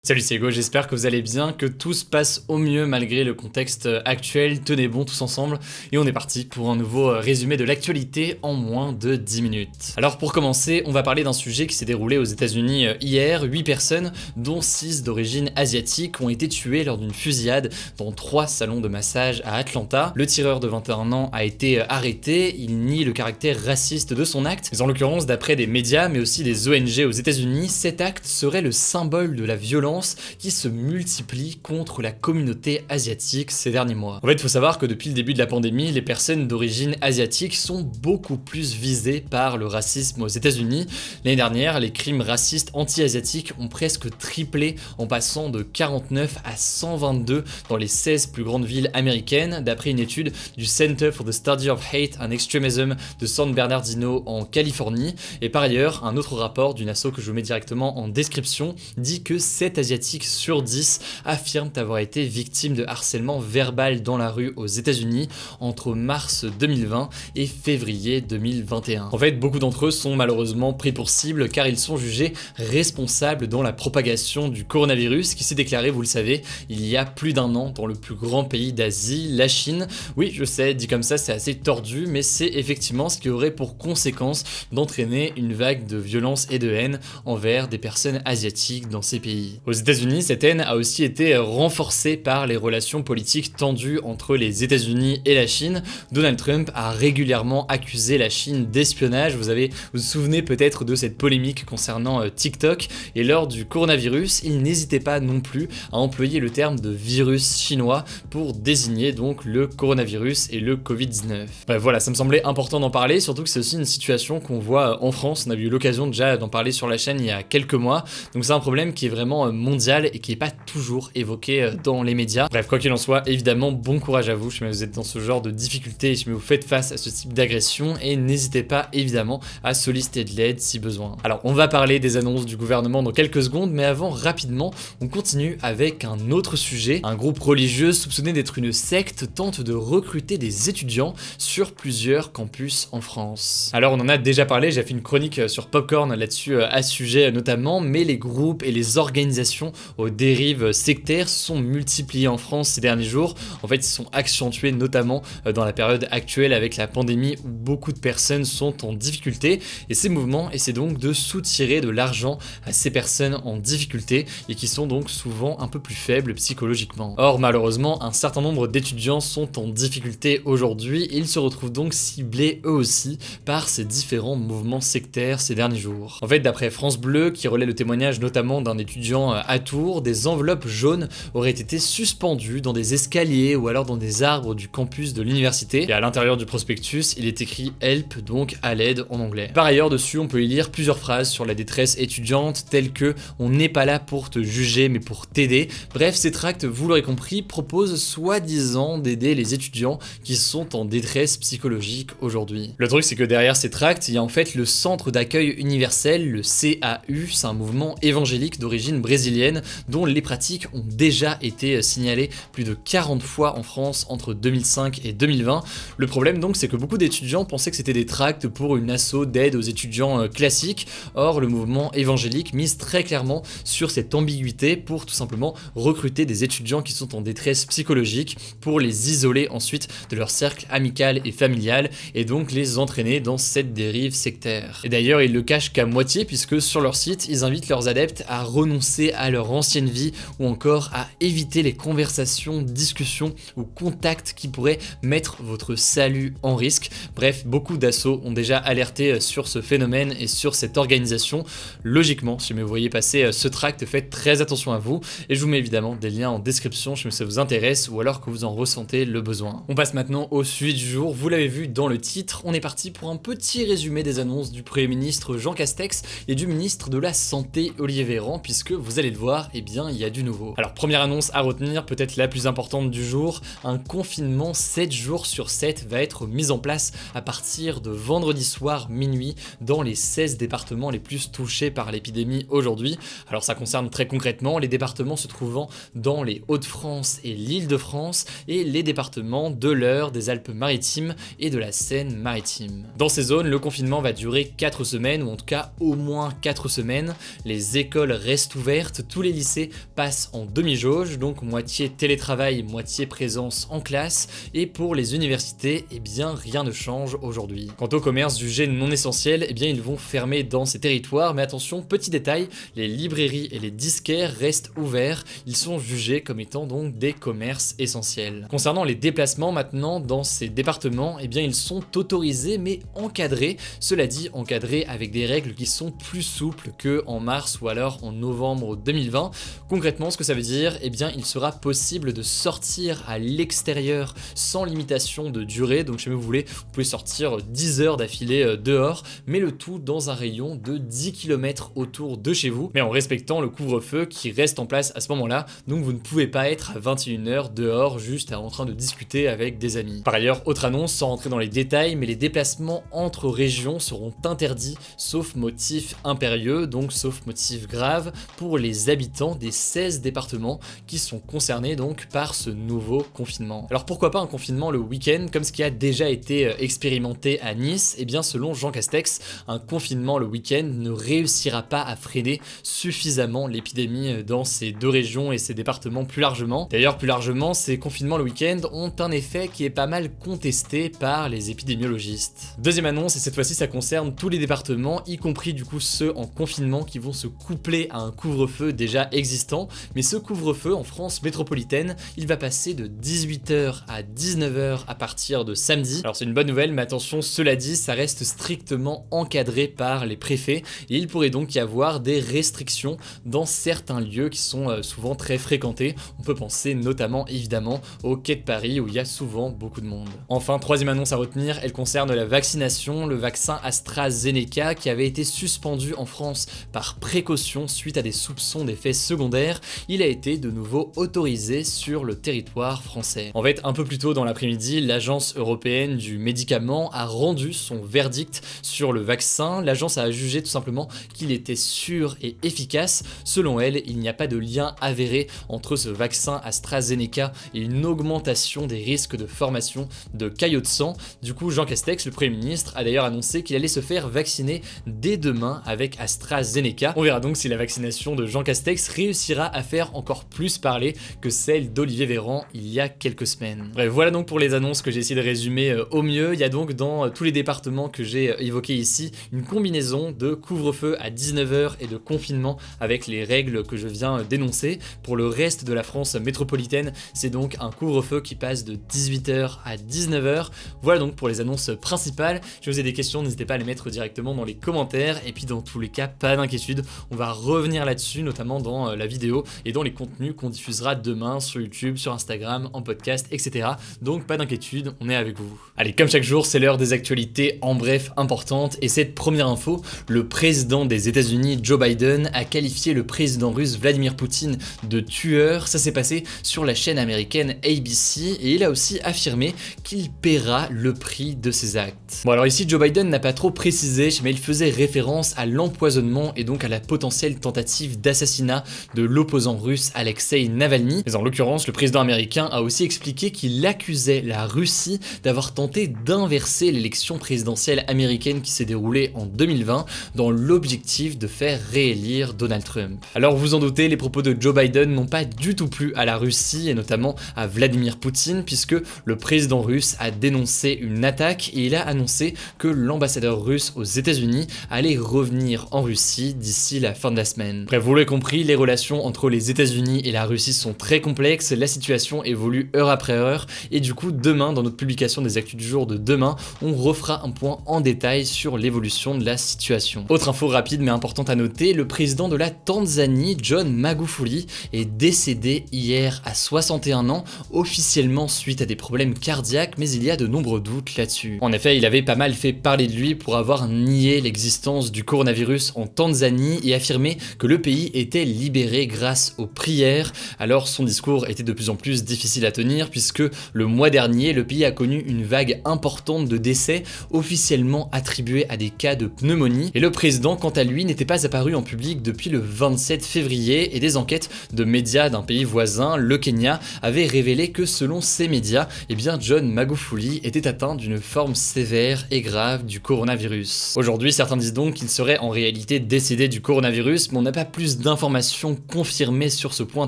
Salut, c'est Hugo, j'espère que vous allez bien, que tout se passe au mieux malgré le contexte actuel. Tenez bon tous ensemble et on est parti pour un nouveau résumé de l'actualité en moins de 10 minutes. Alors pour commencer, on va parler d'un sujet qui s'est déroulé aux États-Unis hier. 8 personnes, dont 6 d'origine asiatique, ont été tuées lors d'une fusillade dans 3 salons de massage à Atlanta. Le tireur de 21 ans a été arrêté, il nie le caractère raciste de son acte, mais en l'occurrence, d'après des médias mais aussi des ONG aux États-Unis, cet acte serait le symbole de la violence qui se multiplie contre la communauté asiatique ces derniers mois. En fait, il faut savoir que depuis le début de la pandémie, les personnes d'origine asiatique sont beaucoup plus visées par le racisme aux États-Unis. L'année dernière, les crimes racistes anti-asiatiques ont presque triplé en passant de 49 à 122 dans les 16 plus grandes villes américaines, d'après une étude du Center for the Study of Hate and Extremism de San Bernardino en Californie. Et par ailleurs, un autre rapport d'une asso que je vous mets directement en description dit que 7 asiatiques sur 10 affirment avoir été victimes de harcèlement verbal dans la rue aux États-Unis entre mars 2020 et février 2021. En fait, beaucoup d'entre eux sont malheureusement pris pour cible car ils sont jugés responsables dans la propagation du coronavirus qui s'est déclaré, vous le savez, il y a plus d'un an dans le plus grand pays d'Asie, la Chine. Oui, je sais, dit comme ça, c'est assez tordu, mais c'est effectivement ce qui aurait pour conséquence d'entraîner une vague de violence et de haine envers des personnes asiatiques dans ces pays. Aux États-Unis, cette haine a aussi été renforcée par les relations politiques tendues entre les États-Unis et la Chine. Donald Trump a régulièrement accusé la Chine d'espionnage. Vous vous souvenez peut-être de cette polémique concernant TikTok. Et lors du coronavirus, il n'hésitait pas non plus à employer le terme de virus chinois pour désigner donc le coronavirus et le Covid-19. Bref, voilà, ça me semblait important d'en parler, surtout que c'est aussi une situation qu'on voit en France. On a eu l'occasion déjà d'en parler sur la chaîne il y a quelques mois. Donc c'est un problème qui est vraiment mondial et qui n'est pas toujours évoqué dans les médias. Bref, quoi qu'il en soit, évidemment, bon courage à vous si vous êtes dans ce genre de difficultés et si vous faites face à ce type d'agression, et n'hésitez pas évidemment à solliciter de l'aide si besoin. Alors, on va parler des annonces du gouvernement dans quelques secondes, mais avant, rapidement, on continue avec un autre sujet. Un groupe religieux soupçonné d'être une secte tente de recruter des étudiants sur plusieurs campus en France. Alors, on en a déjà parlé, j'ai fait une chronique sur Popcorn là-dessus à ce sujet notamment, mais les groupes et les organisations aux dérives sectaires sont multipliées en France ces derniers jours. En fait, ils sont accentués notamment dans la période actuelle avec la pandémie où beaucoup de personnes sont en difficulté, et ces mouvements essaient donc de soutirer de l'argent à ces personnes en difficulté et qui sont donc souvent un peu plus faibles psychologiquement. Or, malheureusement, un certain nombre d'étudiants sont en difficulté aujourd'hui et ils se retrouvent donc ciblés eux aussi par ces différents mouvements sectaires ces derniers jours. En fait, d'après France Bleu, qui relaie le témoignage notamment d'un étudiant à Tours, des enveloppes jaunes auraient été suspendues dans des escaliers ou alors dans des arbres du campus de l'université. Et à l'intérieur du prospectus, il est écrit Help, donc à l'aide en anglais. Par ailleurs, dessus, on peut y lire plusieurs phrases sur la détresse étudiante, telles que on n'est pas là pour te juger mais pour t'aider. Bref, ces tracts, vous l'aurez compris, proposent soi-disant d'aider les étudiants qui sont en détresse psychologique aujourd'hui. Le truc, c'est que derrière ces tracts, il y a en fait le Centre d'accueil universel, le CAU, c'est un mouvement évangélique d'origine brésilienne dont les pratiques ont déjà été signalées plus de 40 fois en France entre 2005 et 2020. Le problème donc, c'est que beaucoup d'étudiants pensaient que c'était des tracts pour une asso d'aide aux étudiants classiques. Or, le mouvement évangélique mise très clairement sur cette ambiguïté pour tout simplement recruter des étudiants qui sont en détresse psychologique pour les isoler ensuite de leur cercle amical et familial et donc les entraîner dans cette dérive sectaire. Et d'ailleurs, ils le cachent qu'à moitié puisque sur leur site, ils invitent leurs adeptes à renoncer à leur ancienne vie ou encore à éviter les conversations, discussions ou contacts qui pourraient mettre votre salut en risque. Bref, beaucoup d'assos ont déjà alerté sur ce phénomène et sur cette organisation. Logiquement, si vous voyez passer ce tract, faites très attention à vous et je vous mets évidemment des liens en description si ça vous intéresse ou alors que vous en ressentez le besoin. On passe maintenant au sujet du jour. Vous l'avez vu dans le titre, on est parti pour un petit résumé des annonces du Premier ministre Jean Castex et du ministre de la Santé Olivier Véran, puisque vous allez le voir, eh bien il y a du nouveau. Alors première annonce à retenir, peut-être la plus importante du jour, un confinement 7 jours sur 7 va être mis en place à partir de vendredi soir minuit dans les 16 départements les plus touchés par l'épidémie aujourd'hui. Alors ça concerne très concrètement les départements se trouvant dans les Hauts-de-France et l'Île-de-France et les départements de l'Eure, des Alpes-Maritimes et de la Seine-Maritime. Dans ces zones, le confinement va durer 4 semaines ou en tout cas au moins 4 semaines. Les écoles restent ouvertes certes, tous les lycées passent en demi-jauge, donc moitié télétravail, moitié présence en classe, et pour les universités, eh bien rien ne change aujourd'hui. Quant au commerce jugé non essentiel, eh bien ils vont fermer dans ces territoires, mais attention, petit détail, les librairies et les disquaires restent ouverts, ils sont jugés comme étant donc des commerces essentiels. Concernant les déplacements maintenant dans ces départements, eh bien ils sont autorisés mais encadrés, cela dit encadrés avec des règles qui sont plus souples que en mars ou alors en novembre 2020. Concrètement, ce que ça veut dire, eh bien il sera possible de sortir à l'extérieur sans limitation de durée, donc si vous voulez, vous pouvez sortir 10 heures d'affilée dehors, mais le tout dans un rayon de 10 km autour de chez vous, mais en respectant le couvre-feu qui reste en place à ce moment-là, donc vous ne pouvez pas être à 21 h dehors juste en train de discuter avec des amis. Par ailleurs, autre annonce sans rentrer dans les détails, mais les déplacements entre régions seront interdits sauf motif impérieux, donc sauf motif grave, pour les habitants des 16 départements qui sont concernés donc par ce nouveau confinement. Alors pourquoi pas un confinement le week-end comme ce qui a déjà été expérimenté à Nice? Eh bien selon Jean Castex, un confinement le week-end ne réussira pas à freiner suffisamment l'épidémie dans ces deux régions et ces départements plus largement. D'ailleurs plus largement, ces confinements le week-end ont un effet qui est pas mal contesté par les épidémiologistes. Deuxième annonce, et cette fois-ci ça concerne tous les départements, y compris du coup ceux en confinement qui vont se coupler à un couvre-feu déjà existant, mais ce couvre-feu en France métropolitaine, il va passer de 18 h à 19 h à partir de samedi. Alors c'est une bonne nouvelle, mais attention, cela dit, ça reste strictement encadré par les préfets et il pourrait donc y avoir des restrictions dans certains lieux qui sont souvent très fréquentés. On peut penser notamment évidemment au quai de Paris où il y a souvent beaucoup de monde. Enfin, troisième annonce à retenir, elle concerne la vaccination, le vaccin AstraZeneca qui avait été suspendu en France par précaution suite à des soupçons d'effets secondaires, il a été de nouveau autorisé sur le territoire français. En fait, un peu plus tôt dans l'après-midi, l'agence européenne du médicament a rendu son verdict sur le vaccin. L'agence a jugé tout simplement qu'il était sûr et efficace. Selon elle, il n'y a pas de lien avéré entre ce vaccin AstraZeneca et une augmentation des risques de formation de caillots de sang. Du coup, Jean Castex, le Premier ministre, a d'ailleurs annoncé qu'il allait se faire vacciner dès demain avec AstraZeneca. On verra donc si la vaccination de Jean Castex réussira à faire encore plus parler que celle d'Olivier Véran il y a quelques semaines. Bref, voilà donc pour les annonces que j'ai essayé de résumer au mieux. Il y a donc dans tous les départements que j'ai évoqués ici une combinaison de couvre-feu à 19 h et de confinement avec les règles que je viens d'énoncer. Pour le reste de la France métropolitaine, c'est donc un couvre-feu qui passe de 18 h à 19 h. Voilà donc pour les annonces principales. Si vous avez des questions, n'hésitez pas à les mettre directement dans les commentaires. Et puis dans tous les cas, pas d'inquiétude, on va revenir là-dessus, notamment dans la vidéo et dans les contenus qu'on diffusera demain sur YouTube, sur Instagram, en podcast, etc. Donc pas d'inquiétude, on est avec vous. Allez, comme chaque jour, c'est l'heure des actualités en bref importantes. Et cette première info, le président des États-Unis, Joe Biden, a qualifié le président russe Vladimir Poutine de tueur. Ça s'est passé sur la chaîne américaine ABC et il a aussi affirmé qu'il paiera le prix de ses actes. Bon alors ici, Joe Biden n'a pas trop précisé, mais il faisait référence à l'empoisonnement et donc à la potentielle tentative d'assassinat de l'opposant russe Alexei Navalny. Mais en l'occurrence, le président américain a aussi expliqué qu'il accusait la Russie d'avoir tenté d'inverser l'élection présidentielle américaine qui s'est déroulée en 2020 dans l'objectif de faire réélire Donald Trump. Alors vous en doutez, les propos de Joe Biden n'ont pas du tout plu à la Russie et notamment à Vladimir Poutine puisque le président russe a dénoncé une attaque et il a annoncé que l'ambassadeur russe aux États-Unis allait revenir en Russie d'ici la fin de la semaine. Bref, vous l'avez compris, les relations entre les États-Unis et la Russie sont très complexes, la situation évolue heure après heure et du coup demain, dans notre publication des actus du jour de demain, on refera un point en détail sur l'évolution de la situation. Autre info rapide mais importante à noter, le président de la Tanzanie, John Magufuli, est décédé hier à 61 ans, officiellement suite à des problèmes cardiaques, mais il y a de nombreux doutes là-dessus. En effet, il avait pas mal fait parler de lui pour avoir nié l'existence du coronavirus en Tanzanie et affirmé que le pays était libéré grâce aux prières. Alors son discours était de plus en plus difficile à tenir puisque le mois dernier, le pays a connu une vague importante de décès officiellement attribués à des cas de pneumonie et le président quant à lui n'était pas apparu en public depuis le 27 février et des enquêtes de médias d'un pays voisin, le Kenya, avaient révélé que selon ces médias, eh bien John Magufuli était atteint d'une forme sévère et grave du coronavirus. Aujourd'hui, certains disent donc qu'il serait en réalité décédé du coronavirus, mais on n'a pas plus d'informations confirmées sur ce point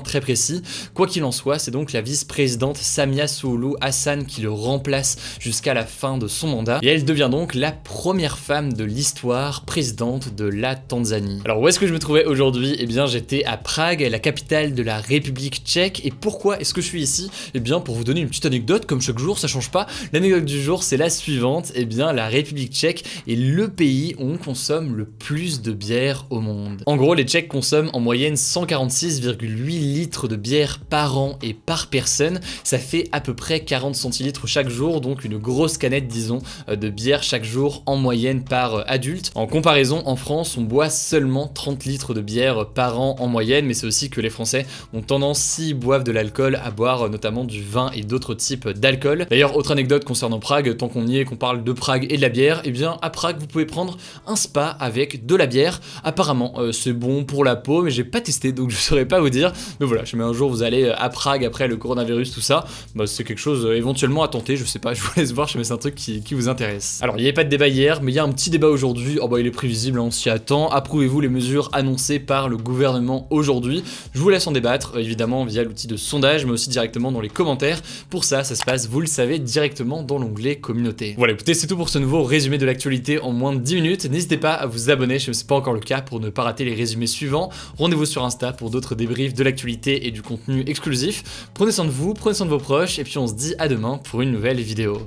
très précis. Quoi qu'il en soit, c'est donc la vice-présidente Samia Suluhu Hassan qui le remplace jusqu'à la fin de son mandat, et elle devient donc la première femme de l'histoire présidente de la Tanzanie. Alors où est-ce que je me trouvais aujourd'hui? Eh bien j'étais à Prague, la capitale de la République tchèque, et pourquoi est-ce que je suis ici? Eh bien pour vous donner une petite anecdote, comme chaque jour, ça change pas. L'anecdote du jour c'est la suivante, eh bien la République tchèque est le pays où on consomme le plus de bière au monde. En gros, les Tchèques consomment en moyenne 146,8 litres de bière par an et par personne. Ça fait à peu près 40 centilitres chaque jour, donc une grosse canette, disons, de bière chaque jour en moyenne par adulte. En comparaison, en France, on boit seulement 30 litres de bière par an en moyenne, mais c'est aussi que les Français ont tendance, s'ils boivent de l'alcool, à boire notamment du vin et d'autres types d'alcool. D'ailleurs, autre anecdote concernant Prague, tant qu'on y est, qu'on parle de Prague et de la bière, eh bien à Prague, vous pouvez prendre un spa avec de la bière. Apparemment, c'est bon pour la peau, mais j'ai pas testé, donc je saurais pas vous dire. Mais voilà, je mets un jour vous allez à Prague après le coronavirus, tout ça, bah, c'est quelque chose éventuellement à tenter, je sais pas, je vous laisse voir, je mets c'est un truc qui vous intéresse. Alors, il n'y avait pas de débat hier, mais il y a un petit débat aujourd'hui. Oh bah il est prévisible, on s'y attend. Approuvez-vous les mesures annoncées par le gouvernement aujourd'hui? Je vous laisse en débattre, évidemment via l'outil de sondage, mais aussi directement dans les commentaires. Pour ça se passe, vous le savez, directement dans l'onglet communauté. Voilà, écoutez, c'est tout pour ce nouveau résumé de l'actualité en moins de 10 minutes. N'hésitez pas à vous abonner, si ce n'est pas encore le cas, pour ne pas rater les résumés suivants. Rendez-vous sur Insta pour d'autres débriefs de l'actualité et du contenu exclusif. Prenez soin de vous, prenez soin de vos proches, et puis on se dit à demain pour une nouvelle vidéo.